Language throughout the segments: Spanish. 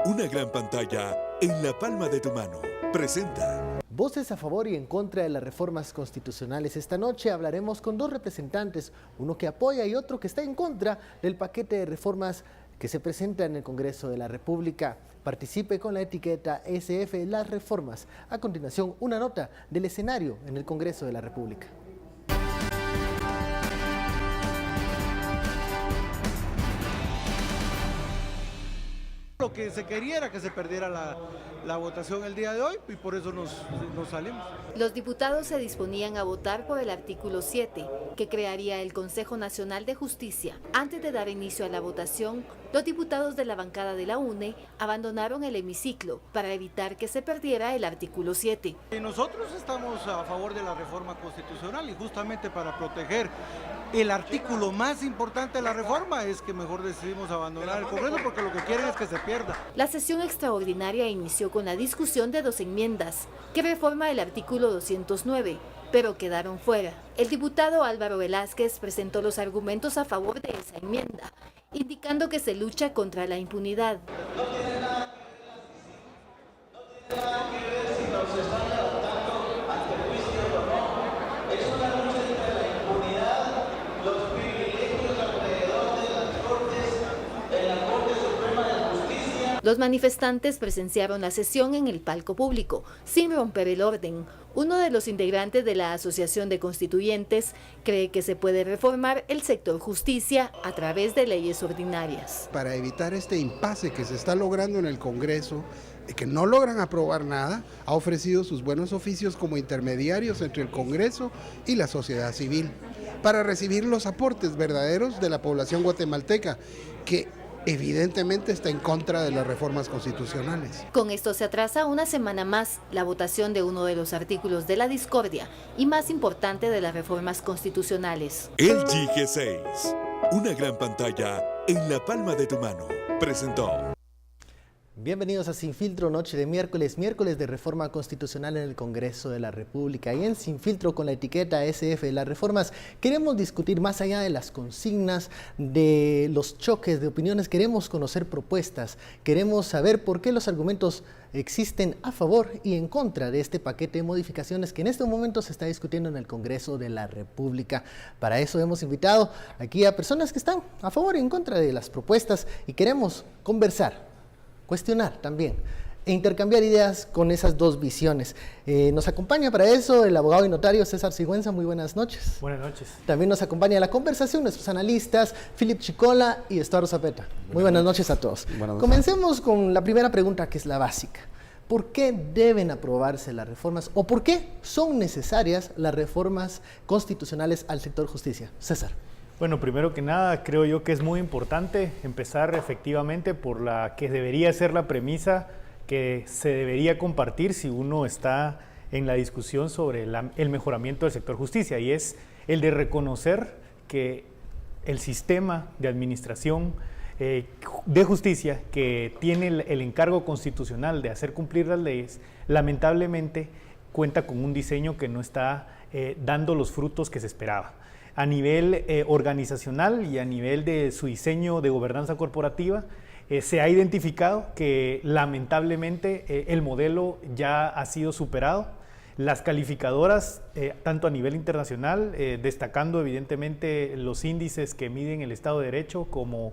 Una gran pantalla en la palma de tu mano. Presenta. Voces a favor y en contra de las reformas constitucionales. Esta noche hablaremos con dos representantes, uno que apoya y otro que está en contra del paquete de reformas que se presenta en el Congreso de la República. Participe con la etiqueta SF Las Reformas. A continuación, una nota del escenario en el Congreso de la República. Lo que se quería era que se perdiera la votación el día de hoy y por eso nos salimos. Los diputados se disponían a votar por el artículo 7, que crearía el Consejo Nacional de Justicia. Antes de dar inicio a la votación, los diputados de la bancada de la UNE abandonaron el hemiciclo para evitar que se perdiera el artículo 7. Y nosotros estamos a favor de la reforma constitucional y justamente para proteger el artículo más importante de la reforma es que mejor decidimos abandonar el Congreso porque lo que quieren es que se pierda. La sesión extraordinaria inició con la discusión de dos enmiendas que reforma el artículo 209, pero quedaron fuera. El diputado Álvaro Velázquez presentó los argumentos a favor de esa enmienda, indicando que se lucha contra la impunidad. Los manifestantes presenciaron la sesión en el palco público, sin romper el orden. Uno de los integrantes de la Asociación de Constituyentes cree que se puede reformar el sector justicia a través de leyes ordinarias. Para evitar este impasse que se está logrando en el Congreso, que no logran aprobar nada, ha ofrecido sus buenos oficios como intermediarios entre el Congreso y la sociedad civil, para recibir los aportes verdaderos de la población guatemalteca, que evidentemente está en contra de las reformas constitucionales. Con esto se atrasa una semana más la votación de uno de los artículos de la discordia y más importante de las reformas constitucionales. LG G6, una gran pantalla en la palma de tu mano. Presentó. Bienvenidos a Sin Filtro, noche de miércoles de reforma constitucional en el Congreso de la República. Y en Sin Filtro, con la etiqueta SF, las reformas, queremos discutir más allá de las consignas, de los choques de opiniones, queremos conocer propuestas, queremos saber por qué los argumentos existen a favor y en contra de este paquete de modificaciones que en este momento se está discutiendo en el Congreso de la República. Para eso hemos invitado aquí a personas que están a favor y en contra de las propuestas y queremos conversar, cuestionar también e intercambiar ideas con esas dos visiones. Nos acompaña para eso el abogado y notario César Sigüenza. Muy buenas noches. Buenas noches. También nos acompaña a la conversación nuestros analistas Philip Chicola y Estuardo Zapeta. Muy buenas noches a todos. Comencemos con la primera pregunta, que es la básica. ¿Por qué deben aprobarse las reformas o por qué son necesarias las reformas constitucionales al sector justicia? César. Bueno, primero que nada, creo yo que es muy importante empezar efectivamente por la que debería ser la premisa que se debería compartir si uno está en la discusión sobre el mejoramiento del sector justicia, y es el de reconocer que el sistema de administración de justicia que tiene el encargo constitucional de hacer cumplir las leyes, lamentablemente cuenta con un diseño que no está dando los frutos que se esperaba. A nivel organizacional y a nivel de su diseño de gobernanza corporativa, se ha identificado que lamentablemente el modelo ya ha sido superado. Las calificadoras, tanto a nivel internacional, destacando evidentemente los índices que miden el Estado de Derecho como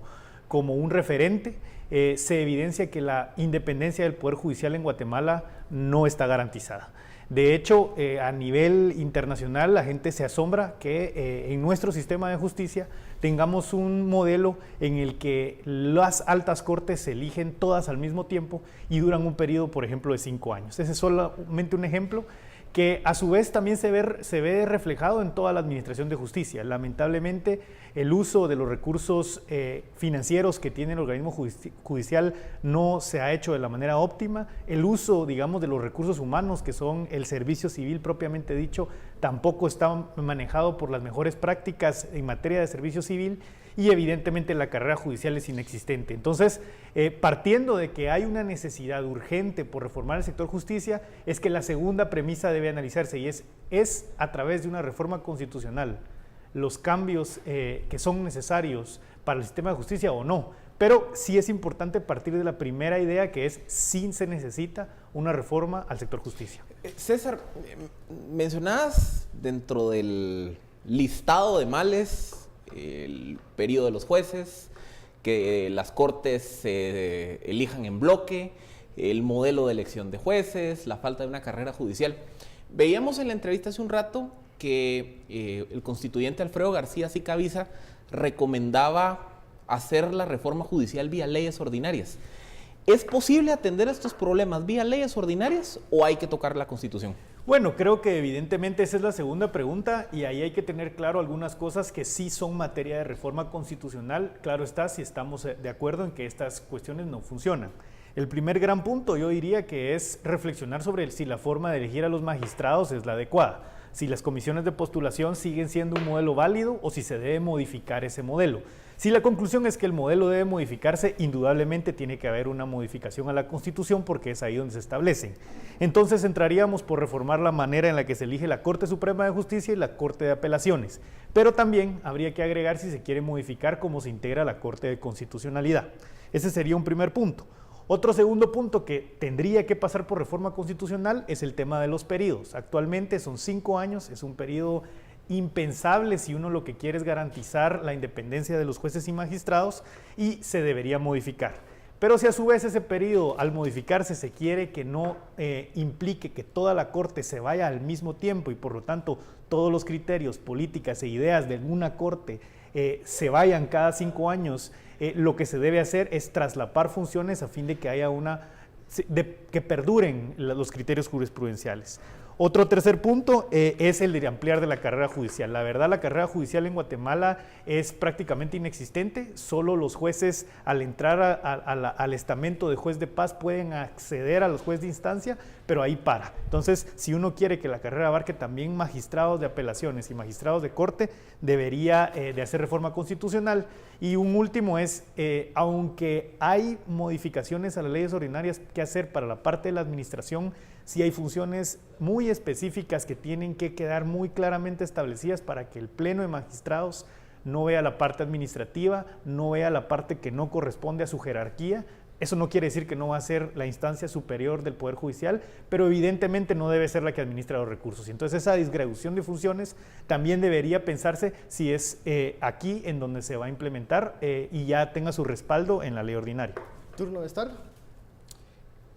un referente, se evidencia que la independencia del Poder Judicial en Guatemala no está garantizada. De hecho, a nivel internacional, la gente se asombra que en nuestro sistema de justicia tengamos un modelo en el que las altas cortes se eligen todas al mismo tiempo y duran un periodo, por ejemplo, de 5 años. Ese es solamente un ejemplo que a su vez también se ve reflejado en toda la administración de justicia. Lamentablemente, el uso de los recursos financieros que tiene el organismo judicial no se ha hecho de la manera óptima. El uso, digamos, de los recursos humanos, que son el servicio civil propiamente dicho, tampoco está manejado por las mejores prácticas en materia de servicio civil, y evidentemente la carrera judicial es inexistente. Entonces, partiendo de que hay una necesidad urgente por reformar el sector justicia, es que la segunda premisa debe analizarse, y es a través de una reforma constitucional los cambios que son necesarios para el sistema de justicia o no, Pero sí es importante partir de la primera idea, que es sí se necesita una reforma al sector justicia. César, mencionabas dentro del listado de males el periodo de los jueces, que las cortes se elijan en bloque, el modelo de elección de jueces, la falta de una carrera judicial. Veíamos en la entrevista hace un rato que el constituyente Alfredo García Sicavisa recomendaba hacer la reforma judicial vía leyes ordinarias. ¿Es posible atender estos problemas vía leyes ordinarias o hay que tocar la Constitución? Bueno, creo que evidentemente esa es la segunda pregunta y ahí hay que tener claro algunas cosas que sí son materia de reforma constitucional. Claro está, si estamos de acuerdo en que estas cuestiones no funcionan. El primer gran punto yo diría que es reflexionar sobre si la forma de elegir a los magistrados es la adecuada, si las comisiones de postulación siguen siendo un modelo válido o si se debe modificar ese modelo. Si la conclusión es que el modelo debe modificarse, indudablemente tiene que haber una modificación a la Constitución porque es ahí donde se establecen. Entonces entraríamos por reformar la manera en la que se elige la Corte Suprema de Justicia y la Corte de Apelaciones, pero también habría que agregar si se quiere modificar cómo se integra la Corte de Constitucionalidad. Ese sería un primer punto. Otro segundo punto que tendría que pasar por reforma constitucional es el tema de los periodos. Actualmente son 5 años, es un periodo impensable si uno lo que quiere es garantizar la independencia de los jueces y magistrados y se debería modificar. Pero si a su vez ese periodo al modificarse se quiere que no implique que toda la Corte se vaya al mismo tiempo y por lo tanto todos los criterios, políticas e ideas de una Corte se vayan cada 5 años, lo que se debe hacer es traslapar funciones a fin de que haya que perduren los criterios jurisprudenciales. Otro tercer punto es el de ampliar de la carrera judicial. La verdad, la carrera judicial en Guatemala es prácticamente inexistente. Solo los jueces, al entrar al estamento de juez de paz, pueden acceder a los jueces de instancia, pero ahí para. Entonces, si uno quiere que la carrera abarque también magistrados de apelaciones y magistrados de corte, debería de hacer reforma constitucional. Y un último es, aunque hay modificaciones a las leyes ordinarias que hacer para la parte de la administración, sí hay funciones muy específicas que tienen que quedar muy claramente establecidas para que el Pleno de Magistrados no vea la parte administrativa, no vea la parte que no corresponde a su jerarquía. Eso no quiere decir que no va a ser la instancia superior del Poder Judicial, pero evidentemente no debe ser la que administra los recursos. Entonces esa disgregación de funciones también debería pensarse si es aquí en donde se va a implementar y ya tenga su respaldo en la ley ordinaria. ¿Turno de estar?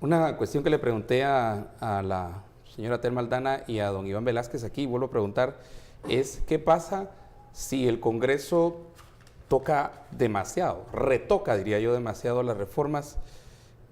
Una cuestión que le pregunté a la señora Telma Aldana y a don Iván Velázquez aquí, vuelvo a preguntar, es ¿qué pasa si el Congreso toca demasiado, retoca, diría yo, demasiado las reformas?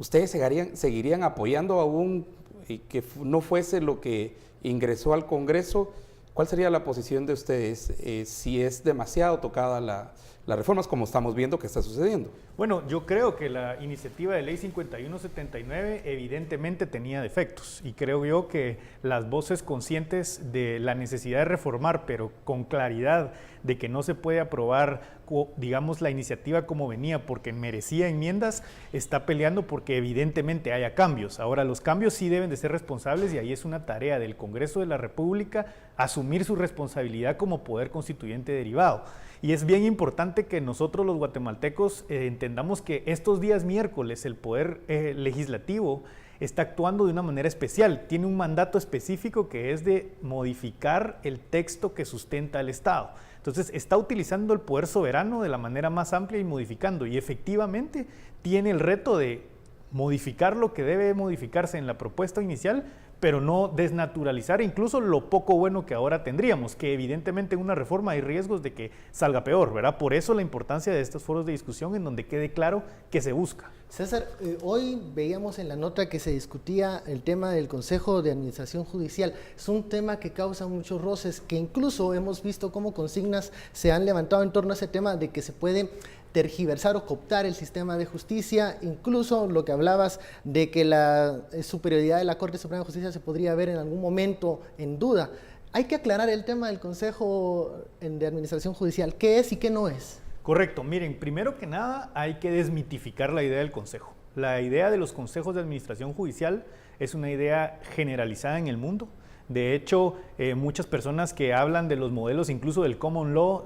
¿Ustedes seguirían apoyando aún y que no fuese lo que ingresó al Congreso? ¿Cuál sería la posición de ustedes si es demasiado tocada las reformas como estamos viendo que está sucediendo? Bueno, yo creo que la iniciativa de ley 5179 evidentemente tenía defectos y creo yo que las voces conscientes de la necesidad de reformar, pero con claridad de que no se puede aprobar, digamos, la iniciativa como venía porque merecía enmiendas, está peleando porque evidentemente haya cambios. Ahora, los cambios sí deben de ser responsables y ahí es una tarea del Congreso de la República asumir su responsabilidad como poder constituyente derivado. Y es bien importante que nosotros los guatemaltecos entendamos que estos días miércoles el Poder Legislativo está actuando de una manera especial, tiene un mandato específico que es de modificar el texto que sustenta al Estado. Entonces está utilizando el poder soberano de la manera más amplia y modificando, y efectivamente tiene el reto de modificar lo que debe modificarse en la propuesta inicial, pero no desnaturalizar incluso lo poco bueno que ahora tendríamos, que evidentemente en una reforma hay riesgos de que salga peor, ¿verdad? Por eso la importancia de estos foros de discusión en donde quede claro qué se busca. César, hoy veíamos en la nota que se discutía el tema del Consejo de Administración Judicial. Es un tema que causa muchos roces, que incluso hemos visto cómo consignas se han levantado en torno a ese tema de que se puede tergiversar o cooptar el sistema de justicia, incluso lo que hablabas de que la superioridad de la Corte Suprema de Justicia se podría ver en algún momento en duda. Hay que aclarar el tema del Consejo de Administración Judicial, ¿qué es y qué no es? Correcto, miren, primero que nada hay que desmitificar la idea del Consejo. La idea de los consejos de administración judicial es una idea generalizada en el mundo, De hecho, muchas personas que hablan de los modelos, incluso del common law,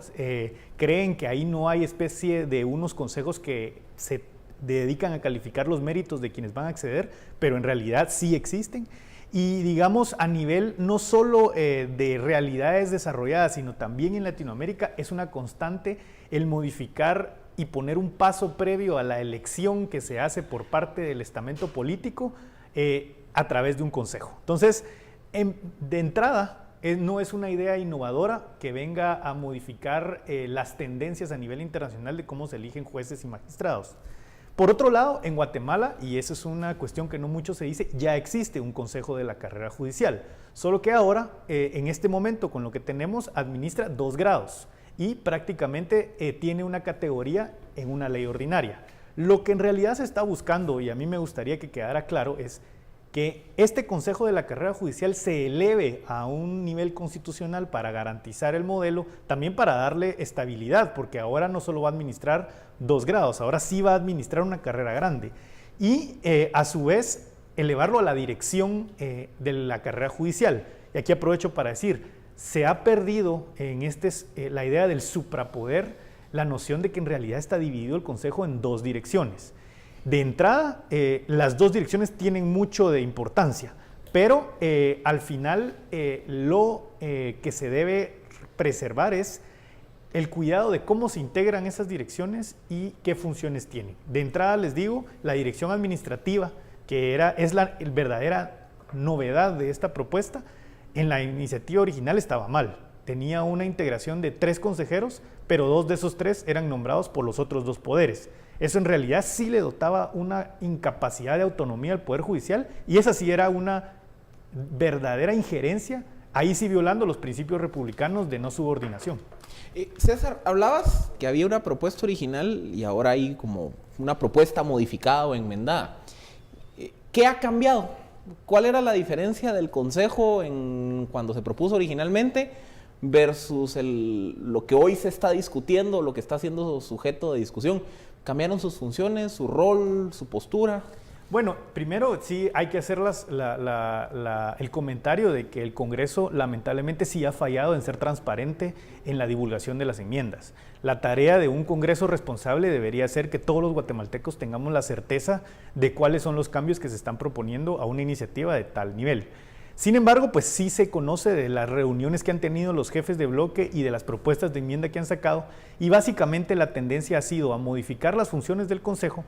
creen que ahí no hay especie de unos consejos que se dedican a calificar los méritos de quienes van a acceder, pero en realidad sí existen. Y digamos, a nivel no solo de realidades desarrolladas, sino también en Latinoamérica, es una constante el modificar y poner un paso previo a la elección que se hace por parte del estamento político a través de un consejo. Entonces, de entrada, no es una idea innovadora que venga a modificar las tendencias a nivel internacional de cómo se eligen jueces y magistrados. Por otro lado, en Guatemala, y esa es una cuestión que no mucho se dice, ya existe un consejo de la carrera judicial, solo que ahora, en este momento, con lo que tenemos, administra 2 grados y prácticamente tiene una categoría en una ley ordinaria. Lo que en realidad se está buscando, y a mí me gustaría que quedara claro, es que este Consejo de la Carrera Judicial se eleve a un nivel constitucional para garantizar el modelo, también para darle estabilidad, porque ahora no solo va a administrar 2 grados, ahora sí va a administrar una carrera grande. Y a su vez, elevarlo a la dirección de la carrera judicial. Y aquí aprovecho para decir, se ha perdido en la idea del suprapoder, la noción de que en realidad está dividido el Consejo en 2 direcciones. De entrada, las 2 direcciones tienen mucho de importancia, pero al final lo que se debe preservar es el cuidado de cómo se integran esas direcciones y qué funciones tienen. De entrada les digo, la dirección administrativa, que es la verdadera novedad de esta propuesta, en la iniciativa original estaba mal. Tenía una integración de 3 consejeros, pero 2 de esos 3 eran nombrados por los otros 2 poderes. Eso en realidad sí le dotaba una incapacidad de autonomía al Poder Judicial y esa sí era una verdadera injerencia, ahí sí violando los principios republicanos de no subordinación. César, hablabas que había una propuesta original y ahora hay como una propuesta modificada o enmendada. ¿Qué ha cambiado? ¿Cuál era la diferencia del Consejo cuando se propuso originalmente versus lo que hoy se está discutiendo, lo que está siendo sujeto de discusión? ¿Cambiaron sus funciones, su rol, su postura? Bueno, primero sí hay que hacer el comentario de que el Congreso lamentablemente sí ha fallado en ser transparente en la divulgación de las enmiendas. La tarea de un Congreso responsable debería ser que todos los guatemaltecos tengamos la certeza de cuáles son los cambios que se están proponiendo a una iniciativa de tal nivel. Sin embargo, pues sí se conoce de las reuniones que han tenido los jefes de bloque y de las propuestas de enmienda que han sacado, y básicamente la tendencia ha sido a modificar las funciones del Consejo,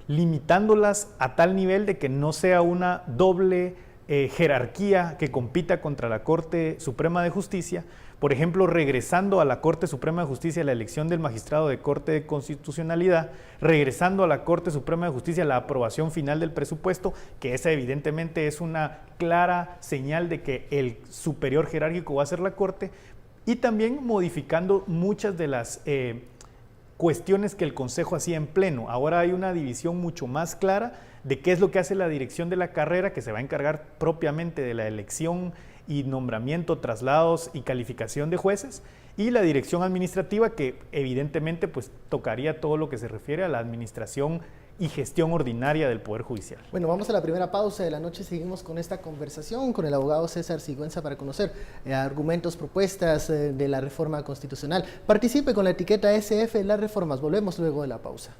limitándolas a tal nivel de que no sea una doble jerarquía que compita contra la Corte Suprema de Justicia. Por ejemplo, regresando a la Corte Suprema de Justicia la elección del magistrado de Corte de Constitucionalidad, regresando a la Corte Suprema de Justicia la aprobación final del presupuesto, que esa evidentemente es una clara señal de que el superior jerárquico va a ser la Corte, y también modificando muchas de las cuestiones que el Consejo hacía en pleno. Ahora hay una división mucho más clara de qué es lo que hace la dirección de la carrera, que se va a encargar propiamente de la elección y nombramiento, traslados y calificación de jueces, y la dirección administrativa, que evidentemente pues tocaría todo lo que se refiere a la administración y gestión ordinaria del Poder Judicial. Bueno, vamos a la primera pausa de la noche. Seguimos con esta conversación con el abogado César Sigüenza para conocer argumentos, propuestas de la reforma constitucional. Participe con la etiqueta SF en las reformas. Volvemos luego de la pausa.